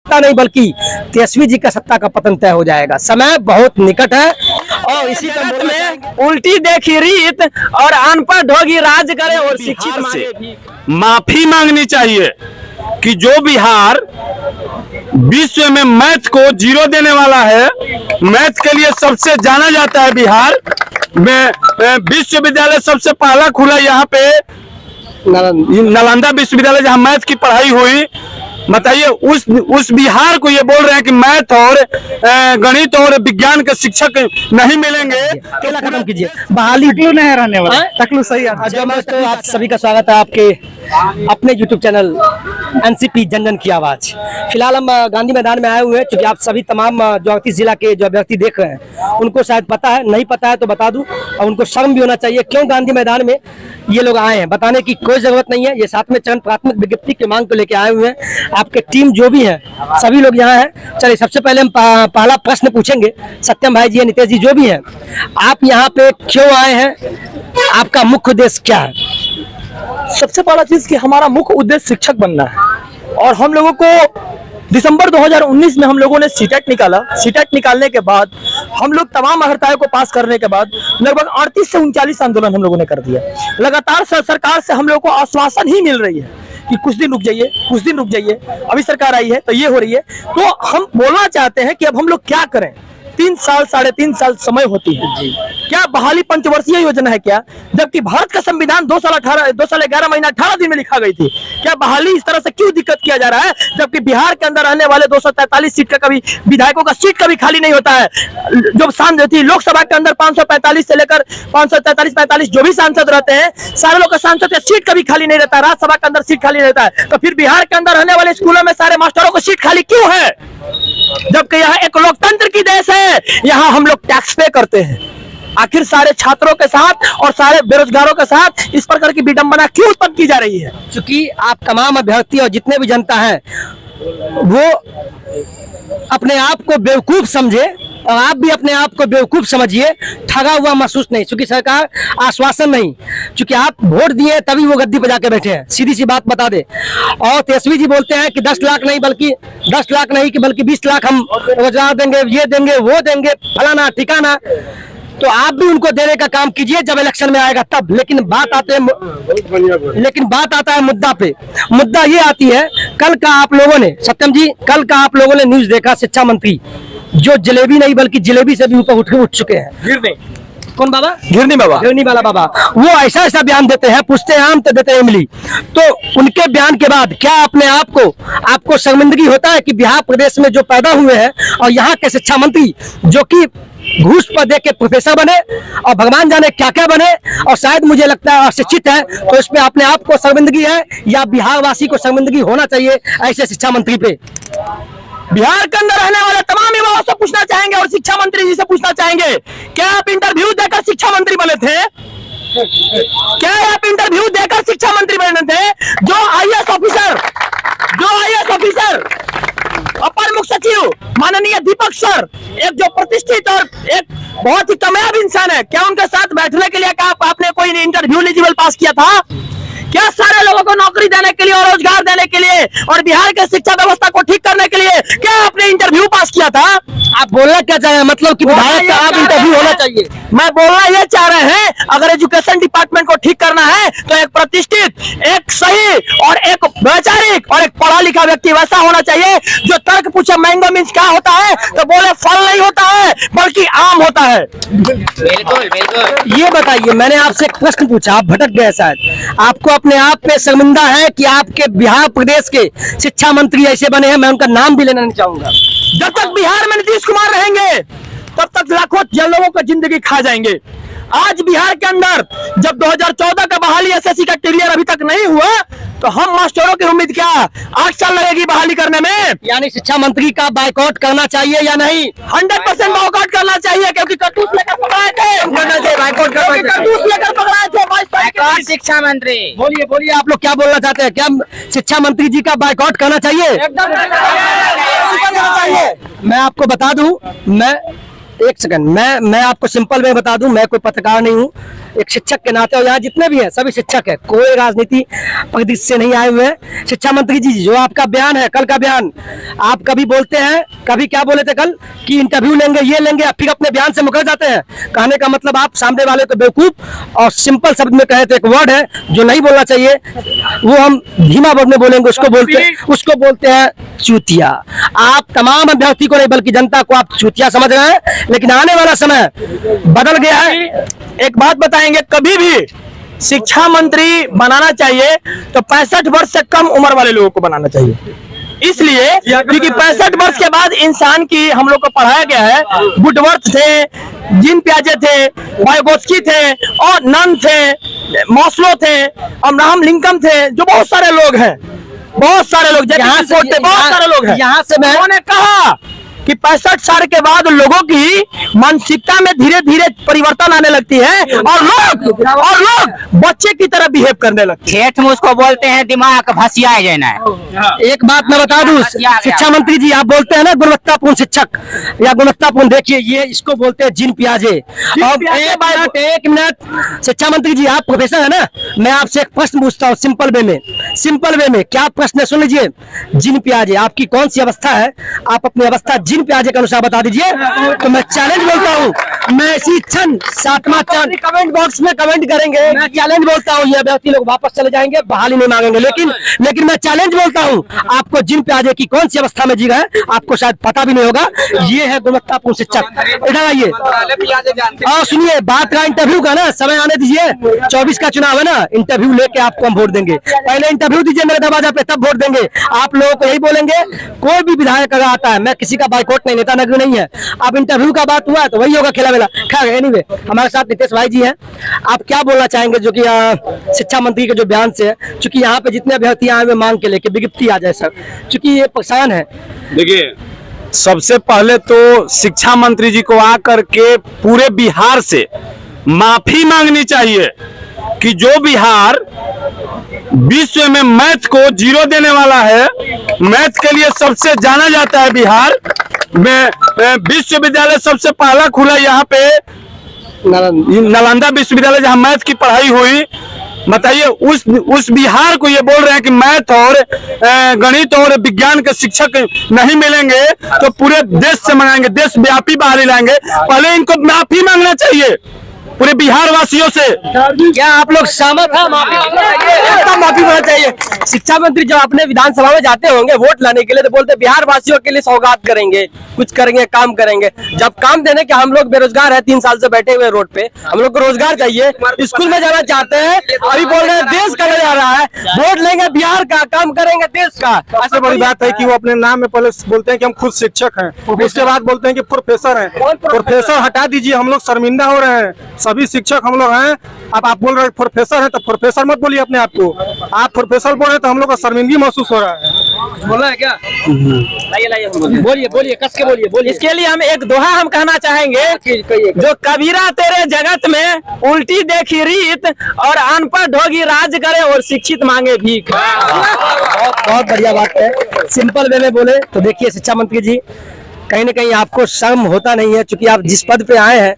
सत्ता नहीं बल्कि तेजस्वी जी का सत्ता का पतन तय हो जाएगा। समय बहुत निकट है और इसी का में उल्टी देखी रीत और अनपढ़ होगी राज करे और शिक्षित से माफी मांगनी चाहिए कि जो बिहार विश्व में मैथ को 0 देने वाला है, मैथ के लिए सबसे जाना जाता है बिहार में, विश्वविद्यालय सबसे पहला खुला यहाँ पे नालंदा विश्वविद्यालय जहाँ मैथ की पढ़ाई हुई। बताइए उस बिहार को ये बोल रहे हैं कि मैथ और गणित और विज्ञान के शिक्षक नहीं मिलेंगे। अकेला खत्म कीजिए, बहाली टकलू नहीं रहने वाला, टकलू सही है। तो आप सभी का स्वागत है आपके अपने YouTube चैनल एनसीपी जन जन की आवाज। फिलहाल हम गांधी मैदान में आए हुए हैं क्योंकि आप सभी तमाम जो अवती जिला के जो अभ्यर्थी देख रहे हैं उनको शायद पता है, नहीं पता है तो बता दूं, और उनको शर्म भी होना चाहिए क्यों गांधी मैदान में ये लोग आए हैं, बताने की कोई जरूरत नहीं है। ये 7वें चरण प्राथमिक विज्ञप्ति की मांग को लेकर आए हुए हैं। आपके टीम जो भी है सभी लोग यहाँ हैं। चलिए सबसे पहले हम पहला प्रश्न पूछेंगे सत्यम भाई जी, नितेश जी जो भी हैं, आप यहाँ पे क्यों आए हैं, आपका मुख्य उद्देश्य क्या है? सबसे पहला चीज कि हमारा मुख्य उद्देश्य शिक्षक बनना है और हम लोगों को दिसंबर 2019 में हम लोगों ने सीटेट निकाला। सीटेट निकालने के बाद हम लोग तमाम अहर्ताओं को पास करने के बाद लगभग 38 से 39 आंदोलन हम लोगों ने कर दिया। लगातार सरकार से हम लोगों को आश्वासन ही मिल रही है कि कुछ दिन रुक जाइए, कुछ दिन रुक जाइए, अभी सरकार आई है तो ये हो रही है। तो हम बोलना चाहते हैं कि अब हम लोग क्या करें। 3 साल 3.5 साल समय होती है, क्या बहाली पंचवर्षीय योजना है क्या? जबकि भारत का संविधान 2 साल 11 महीना 18 दिन में लिखा गई थी। क्या बहाली इस तरह से क्यों दिक्कत किया जा रहा है जबकि बिहार के अंदर रहने वाले 243 सीट का कभी विधायकों का सीट कभी खाली नहीं होता है। जो सांसद थी लोकसभा के अंदर 545 से लेकर 543-45 जो भी सांसद रहते हैं सारे लोग का सांसद का सीट कभी खाली नहीं रहता, राज्यसभा के अंदर सीट खाली रहता है। तो फिर बिहार के अंदर रहने वाले स्कूलों में सारे मास्टरों को सीट खाली क्यों है? जबकि यहाँ एक लोकतंत्र की देश है, यहाँ हम लोग टैक्स पे करते हैं। आखिर सारे छात्रों के साथ और सारे बेरोजगारों के साथ इस प्रकार की विडंबना क्यों उत्पन्न की जा रही है? क्योंकि आप तमाम अभ्यर्थी और जितने भी जनता है वो अपने आप को बेवकूफ समझे और आप भी अपने आप को बेवकूफ समझिए, ठगा हुआ महसूस नहीं, क्योंकि सरकार आश्वासन नहीं, क्योंकि आप वोट दिए तभी वो गद्दी पे जाके बैठे हैं, सीधी सी बात बता दे। और तेजस्वी जी बोलते हैं कि 10 लाख नहीं बल्कि 10 लाख नहीं कि बल्कि 20 लाख हम रोजगार देंगे, ये देंगे वो देंगे, फलाना ठिकाना। तो आप भी उनको देने का काम कीजिए जब इलेक्शन में आएगा तब। लेकिन बात आता है मुद्दा पे। मुद्दा ये आती है, कल का आप लोगों ने सत्यम जी, कल का आप लोगों ने न्यूज देखा, शिक्षा मंत्री जो जलेबी नहीं बल्कि जलेबी से भी ऊपर उठ चुके हैं। कौन बाबा? घिरनी बाबा, घिरनी वाला बाबा। वो ऐसा बयान देते हैं, पूछते हैं आम तो देते हैं इमली। तो उनके बयान के बाद क्या अपने आपको शर्मिंदगी होता है कि बिहार प्रदेश में जो पैदा हुए हैं और यहाँ के शिक्षा मंत्री जो कि घूस पर दे के प्रोफेसर बने और भगवान जाने क्या क्या बने और शायद मुझे लगता है अशिक्षित है, तो इसमें अपने आप को शर्मिंदगी है या बिहार वासी को शर्मिंदगी होना चाहिए ऐसे शिक्षा मंत्री पे? बिहार के अंदर रहने वाले तमाम युवाओं से पूछना चाहेंगे और शिक्षा मंत्री जी से पूछना चाहेंगे, क्या आप इंटरव्यू देकर शिक्षा मंत्री बने थे? क्या आप इंटरव्यू देकर शिक्षा मंत्री बने थे? जो आईएएस ऑफिसर अपर मुख्य सचिव माननीय दीपक सर, एक जो प्रतिष्ठित और एक बहुत ही कामयाब इंसान है, क्या उनके साथ बैठने के लिए क्या आपने कोई इंटरव्यू एलिजिबल पास किया था? क्या सारे लोगों को नौकरी देने के लिए और रोजगार देने के लिए और बिहार के शिक्षा व्यवस्था को ठीक करने के लिए क्या आपने इंटरव्यू पास किया था? आप बोलना क्या चाह रहे हैं, मतलब कि विधायक का आप इंटरव्यू होना चाहिए? मैं बोलना ये चाह रहे हैं, अगर एजुकेशन डिपार्टमेंट को ठीक करना है तो एक प्रतिष्ठित, एक सही और एक वैचारिक और एक पढ़ा लिखा व्यक्ति वैसा होना चाहिए जो तर्क पूछे मैंगो मीन्स क्या होता है तो बोले फल नहीं होता है बल्कि आम होता है। बिल्कुल। ये बताइए, मैंने आपसे एक प्रश्न पूछा, आप भटक गए शायद। आपको अपने आप पे शर्मिंदा है कि आपके बिहार प्रदेश के शिक्षा मंत्री ऐसे बने हैं? मैं उनका नाम भी लेना नहीं चाहूंगा। जब तक बिहार में नीतीश कुमार रहेंगे तब तक लाखों लोगों को जिंदगी खा जाएंगे। आज बिहार के अंदर जब 2014 का बहाली एसएससी का क्लियर अभी तक नहीं हुआ तो हम मास्टरों की उम्मीद क्या 8 साल लगेगी बहाली करने में? यानी शिक्षा मंत्री का बायकॉट करना चाहिए या नहीं? 100% बायकॉट करना चाहिए क्योंकि करतूत लेकर पकड़ाए थे। बायकॉट करतूत लेकर पकड़ाए थे शिक्षा मंत्री। बोलिए आप लोग क्या बोलना चाहते हैं? क्या शिक्षा मंत्री जी का बायकॉट करना चाहिए? एकदम चाहिए। मैं आपको बता दूं, एक सेकंड, मैं आपको सिंपल में बता दूं, मैं कोई पत्रकार नहीं हूं, एक शिक्षक के नाते, और यहाँ जितने भी हैं सभी शिक्षक है, कोई राजनीति परिदृश्य से नहीं आए हुए हैं। शिक्षा मंत्री जी, जो आपका बयान है, कल का बयान, आप कभी बोलते हैं, कभी क्या बोले थे कल कि इंटरव्यू लेंगे, ये लेंगे, फिर अपने बयान से मुकर जाते हैं। कहने का मतलब आप सामने वाले को बेवकूफ और सिंपल शब्द में कहे तो एक वर्ड है जो नहीं बोलना चाहिए, वो हम धीमा वर्ड में बोलेंगे, उसको बोलते हैं चूतिया। आप तमाम अभ्यर्थी को नहीं बल्कि जनता को आप चूतिया समझ रहे हैं, लेकिन आने वाला समय बदल गया है। एक बात बताएंगे, कभी भी शिक्षा मंत्री बनाना चाहिए तो 65 वर्ष से कम उम्र वाले लोगों को बनाना चाहिए, इसलिए क्योंकि 65 वर्ष के बाद इंसान की हम लोग को पढ़ाया गया है। वुडवर्थ थे, जीन पियाजे थे, वाइगोत्स्की थे, और नन थे, मॉस्लो थे, अब्राहम लिंकन थे, जो बहुत सारे लोग हैं, बहुत सारे लोग, बहुत सारे लोग हैं। यहाँ से मैं उन्होंने कहा कि 65 साल के बाद लोगों की मानसिकता में धीरे धीरे परिवर्तन आने लगती है और लोग बच्चे की तरह बिहेव करने लगते हैं। ठेठ में उसको बोलते हैं दिमाग भसिया जाना है। एक बात मैं बता दूं, शिक्षा मंत्री जी, आप बोलते हैं ना गुणवत्तापूर्ण शिक्षक या गुणवत्तापूर्ण, देखिए ये इसको बोलते हैं जिन प्याजे। अब एक मिनट शिक्षा मंत्री जी, आप प्रोफेसर है ना, मैं आपसे एक प्रश्न पूछता हूँ सिंपल वे में, क्या प्रश्न है सुन लीजिए। जिन प्याजे, आपकी कौन सी अवस्था है, आप अपनी अवस्था जिन प्याजे के अनुसार बता दीजिए। तो मैं चैलेंज बोलता हूँ, मैं इसी क्षण 7वां चांद कमेंट बॉक्स में कमेंट करेंगे, मैं चैलेंज बोलता हूँ, ये व्यक्ति लोग वापस चले जाएंगे, बहाली नहीं मांगेंगे, लेकिन मैं चैलेंज बोलता हूँ, आपको जिन प्याजे की कौन सी अवस्था में जी गए आपको शायद पता भी नहीं होगा। ये है गुणवत्तापूर्ण शिक्षक। इधर आइए और सुनिए, बात का इंटरव्यू का ना समय आने दीजिए, 24 का चुनाव है ना, इंटरव्यू लेके आपको हम वोट देंगे। पहले इंटरव्यू दीजिए मेरे दरवाजा पे, तब वोट देंगे। आप लोगों को यही बोलेंगे, कोई भी विधायक अगर आता है, मैं किसी का बाइकआउट नहीं, नेता नगर नहीं है, अब इंटरव्यू का बात हुआ है तो वही होगा खेला मेला। खैर एनीवे, हमारे साथ नितेश भाई जी हैं, आप क्या बोलना चाहेंगे जो कि शिक्षा मंत्री के जो बयान से है, चूंकि यहाँ पे जितने अभ्यर्थी आए हुए मांग के लेके विज्ञप्ति आ जाए सर, चूंकि ये परेशान है। देखिए, सबसे पहले तो शिक्षा मंत्री जी को आकर के पूरे बिहार से माफी मांगनी चाहिए कि जो बिहार विश्व में मैथ को 0 देने वाला है, मैथ के लिए सबसे जाना जाता है बिहार में, विश्वविद्यालय सबसे पहला खुला यहाँ पे नालंदा विश्वविद्यालय, जहाँ मैथ की पढ़ाई हुई। बताइए, उस बिहार को ये बोल रहे हैं कि मैथ और गणित और विज्ञान के शिक्षक नहीं मिलेंगे तो पूरे देश से मंगाएंगे, देशव्यापी बहाली लाएंगे। पहले इनको माफी मांगना चाहिए पूरे बिहार वासियों से। क्या आप लोग सहमत हैं? माफी मांगना चाहिए। शिक्षा मंत्री जब अपने विधानसभा में जाते होंगे वोट लाने के लिए तो बोलते बिहार वासियों के लिए सौगात करेंगे, कुछ करेंगे, काम करेंगे। जब काम देने के, हम लोग बेरोजगार है, 3 साल से बैठे हुए रोड पे, हम लोग को रोजगार चाहिए, स्कूल में जाना चाहते हैं, अभी बोल रहे हैं देश का जा रहा है, वोट लेंगे बिहार का, काम करेंगे देश का। ऐसे बड़ी बात है कि वो अपने नाम में पहले बोलते हैं कि हम खुद शिक्षक हैं, उसके बाद बोलते हैं कि प्रोफेसर हैं। प्रोफेसर हटा दीजिए, हम लोग शर्मिंदा हो रहे हैं, सभी शिक्षक हम लोग हैं। अब आप बोल रहे हैं प्रोफेसर हैं तो प्रोफेसर मत बोलिए अपने आप को, आप प्रोफेसर बोल रहे हैं तो हम लोग को शर्मिंदगी महसूस हो रहा है। बोला है क्या? बोलिए कस के बोलिए। इसके लिए हम एक दोहा हम कहना चाहेंगे, जो कबीरा तेरे जगत में उल्टी देखी रीत और अनपढ़ ढोगी राज करे और शिक्षित मांगे भीख। बहुत बढ़िया बात है। सिंपल वे में बोले तो देखिए शिक्षा मंत्री जी, कहीं ना कहीं आपको शर्म होता नहीं है, क्योंकि आप जिस पद पे आए हैं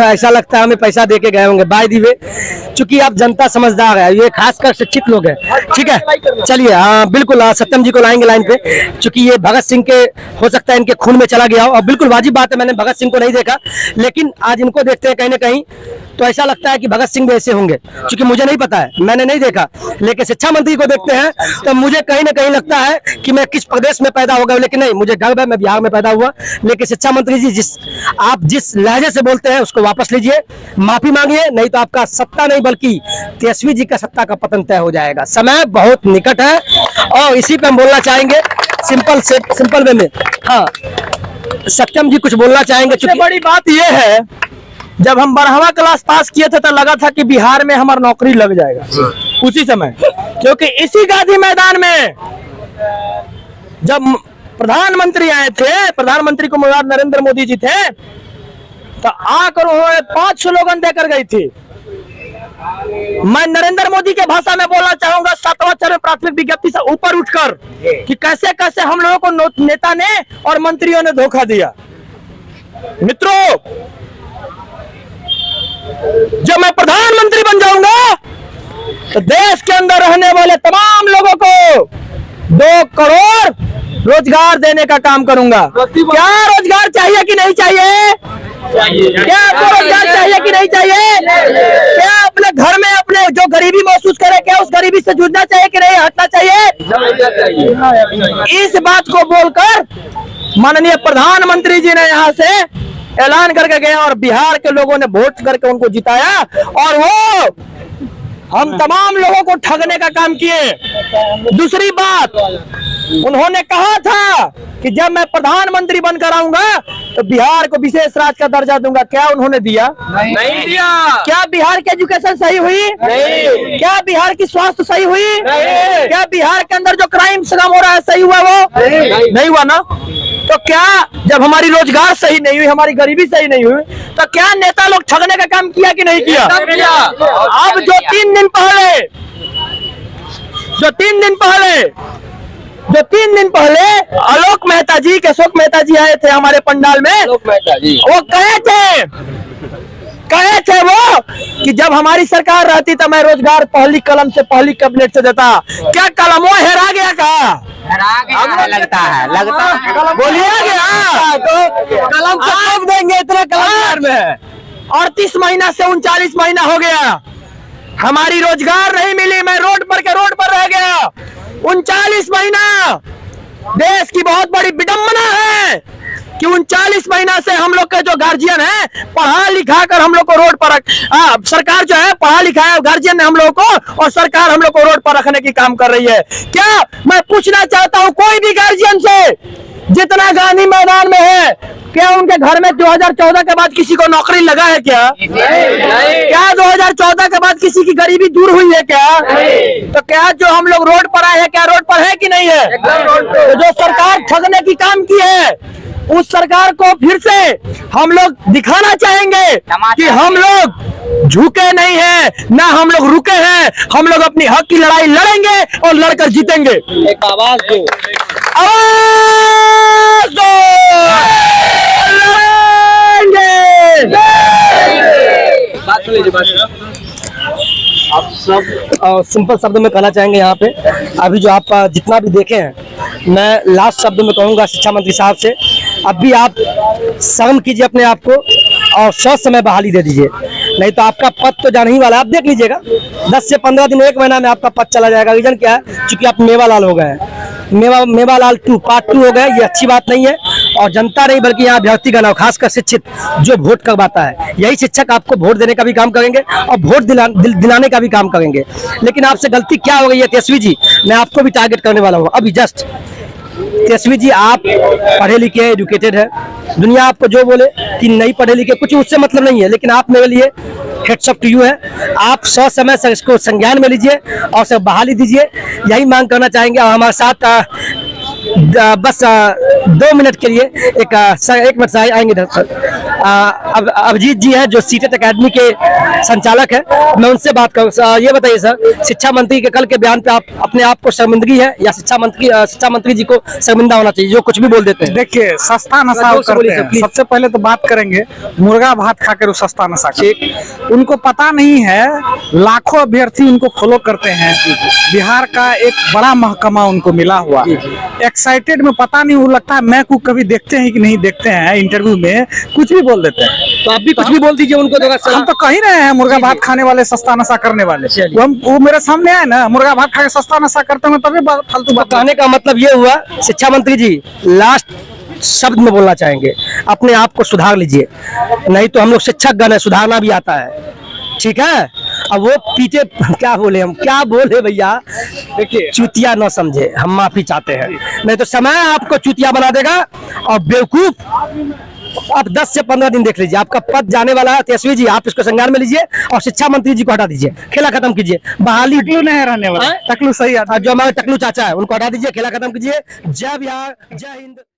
ऐसा लगता है हमें पैसा दे के गए होंगे बाय दी वे, क्योंकि आप जनता समझदार है, ये खासकर शिक्षित लोग हैं। ठीक है, चलिए, हाँ बिल्कुल, सत्यम जी को लाएंगे लाइन पे, क्योंकि ये भगत सिंह के हो सकता है इनके खून में चला गया हो, और बिल्कुल वाजिब बात है, मैंने भगत सिंह को नहीं देखा, लेकिन आज इनको देखते हैं कहीं ना कहीं तो ऐसा लगता है कि भगत सिंह भी ऐसे होंगे, क्योंकि मुझे नहीं पता है, मैंने नहीं देखा, लेकिन शिक्षा मंत्री को देखते हैं तो मुझे कहीं ना कहीं लगता है कि मैं किस प्रदेश में पैदा हो गया, लेकिन नहीं, मुझे गर्व है मैं बिहार में पैदा हुआ। लेकिन शिक्षा मंत्री जी, आप जिस लहजे से बोलते हैं उसको वापस लीजिए, माफी मांगिए, नहीं तो आपका सत्ता नहीं बल्कि तेजस्वी जी का सत्ता का पतन तय हो जाएगा। समय बहुत निकट है और इसी पे हम बोलना चाहेंगे सिंपल वे में। हाँ, सत्यम जी कुछ बोलना चाहेंगे? सबसे बड़ी बात यह है, जब हम 12वां क्लास पास किए थे तो लगा था कि बिहार में हमारी नौकरी लग जाएगा उसी समय, क्योंकि इसी गांधी मैदान में जब प्रधानमंत्री आए थे, प्रधानमंत्री को नरेंद्र मोदी जी थे, तो आकर उन्होंने 5 स्लोगन देकर गई थी। मैं नरेंद्र मोदी के भाषा में बोलना चाहूंगा, 7वां चरण प्राथमिक विज्ञप्ति से ऊपर उठकर, कि कैसे कैसे हम लोगों को नेता ने और मंत्रियों ने धोखा दिया। मित्रों, जब मैं प्रधानमंत्री बन जाऊंगा तो देश के अंदर रहने वाले तमाम लोगों को 2 करोड़ रोजगार देने का काम करूंगा। क्या रोजगार चाहिए कि नहीं चाहिए? क्या आपको रोजगार चाहिए कि नहीं चाहिए? क्या अपने घर में अपने जो गरीबी महसूस करे, क्या उस गरीबी से जूझना चाहिए कि नहीं, हटना चाहिए? इस बात को बोलकर माननीय प्रधानमंत्री जी ने यहाँ से ऐलान करके गए और बिहार के लोगों ने वोट करके उनको जिताया और वो हम तमाम लोगों को ठगने का काम किए। दूसरी बात, उन्होंने कहा था कि जब मैं प्रधानमंत्री बनकर आऊंगा तो बिहार को विशेष राज्य का दर्जा दूंगा। क्या उन्होंने दिया? नहीं दिया। क्या बिहार की एजुकेशन सही हुई? नहीं। क्या बिहार की स्वास्थ्य सही हुई? नहीं। क्या बिहार के अंदर जो क्राइम कम हो रहा है सही हुआ? वो नहीं हुआ ना। तो क्या जब हमारी रोजगार सही नहीं हुई, हमारी गरीबी सही नहीं हुई, तो क्या नेता लोग ठगने का काम किया कि नहीं किया? अब जो 3 दिन पहले आलोक मेहता जी, अशोक मेहता जी आए थे हमारे पंडाल में। वो कहे थे वो कि जब हमारी सरकार रहती तो मैं रोजगार पहली कलम से, पहली कैबिनेट से देता। क्या कलम वो हेरा गया? लगता है बोलिए गया तो कलम कब देंगे? इतना कलम में 38 महीना से 39 महीना हो गया, हमारी रोजगार नहीं मिली। मैं रोड पर रह गया 39 महीना। देश की बहुत बड़ी विडंबना है कि 39 महीना से हम लोग के जो गार्जियन है पढ़ा लिखा कर हम लोग को रोड पर सरकार जो है पढ़ा लिखा है गार्जियन ने हम लोग को, और सरकार हम लोग को रोड पर रखने की काम कर रही है। क्या मैं पूछना चाहता हूं कोई भी गार्जियन से, जितना गांधी मैदान में है, क्या उनके घर में 2014 के बाद किसी को नौकरी लगा है? क्या 2014 के बाद किसी की गरीबी दूर हुई है? क्या तो क्या जो हम लोग रोड पर आए हैं, क्या रोड पर है कि नहीं है? तो जो सरकार ठगने की काम की है, उस सरकार को फिर से हम लोग दिखाना चाहेंगे कि हम लोग झुके नहीं हैं, ना हम लोग रुके हैं। हम लोग अपनी हक की लड़ाई लड़ेंगे और लड़कर जीतेंगे। एक आवाज दो, आवाज दो, आप सब सिंपल शब्दों में कहना चाहेंगे यहाँ पे। अभी जो आप जितना भी देखे हैं, मैं लास्ट शब्दों में कहूँगा शिक्षा मंत्री साहब से, अब भी आप शर्म कीजिए अपने आप को और सौच समय बहाली दे दीजिए, नहीं तो आपका पद तो जाने ही वाला है। आप देख लीजिएगा 10 से 15 दिन, 1 महीना में आपका पद चला जाएगा। रीजन क्या है? क्योंकि आप मेवालाल हो गए हैं, मेवालाल 2 पार्ट 2 हो गए। ये अच्छी बात नहीं है और जनता नहीं बल्कि यहाँ अभ्यर्थीगण और खासकर शिक्षित जो वोट करवाता है, यही शिक्षक आपको वोट देने का भी काम करेंगे और वोट दिलाने का भी काम करेंगे। लेकिन आपसे गलती क्या हो गई है तेजस्वी जी, मैं आपको भी टारगेट करने वाला हूँ अभी जस्ट। तेजस्वी जी, आप पढ़े लिखे एजुकेटेड है, दुनिया आपको जो बोले कि नहीं पढ़े लिखे, कुछ उससे मतलब नहीं है, लेकिन आप मेरे लिए हेड्स ऑफ टू यू है। आप 100 समय से इसको संज्ञान में लीजिए और सब बहाली दीजिए, यही मांग करना चाहेंगे। और हमारे साथ बस 2 मिनट के लिए एक मिनट से आएंगे अब अभिजीत जी हैं जो सीटेट एकेडमी के संचालक है, मैं उनसे बात करूँ। ये बताइए सर, शिक्षा मंत्री के कल के बयान पे आप अपने आप को शर्मिंदगी है या शिक्षा मंत्री जी को शर्मिंदा होना चाहिए जो कुछ भी बोल देते हैं? देखिए, सस्ता नशा करते हैं। सबसे पहले तो बात करेंगे मुर्गा भात खाकर सस्ता नशा करते। उनको पता नहीं है, लाखों अभ्यर्थी उनको फॉलो करते हैं। बिहार का एक बड़ा महकमा उनको मिला हुआ, एक्साइटेड में पता नहीं, वो लगता है मैं को कभी देखते हैं कि नहीं देखते हैं, इंटरव्यू में कुछ भी बोल देते हैं। तो आप भी कुछ भी बोल दीजिए उनको। हम तो कह ही रहे हैं मुर्गा भात खाने वाले, सस्ता नशा करने वाले। वो मेरे सामने आए ना, मुर्गा भात खा के सस्ता नशा करते हैं, तभी फालतू बात। कहने का मतलब ये हुआ, शिक्षा मंत्री जी लास्ट शब्द में बोलना चाहेंगे, अपने आप को सुधार लीजिए, नहीं तो हम लोग शिक्षक गण है, सुधारना भी आता है, ठीक है? अब वो पीछे क्या बोले, हम क्या बोले भैया? देखिए, चूतिया न समझे, हम माफी चाहते हैं, नहीं तो समय आपको चूतिया बना देगा और बेवकूफ। आप 10 से 15 दिन देख लीजिए, आपका पद जाने वाला है। तेजस्वी जी, आप इसको संज्ञान में लीजिए और शिक्षा मंत्री जी को हटा दीजिए, खेला खत्म कीजिए। बहाली टकलू नहीं रहने वाला, टकलू सही आता, जो हमारे टकलू चाचा है उनको हटा दीजिए, खेला खत्म कीजिए। जय बिहार, जय हिंद।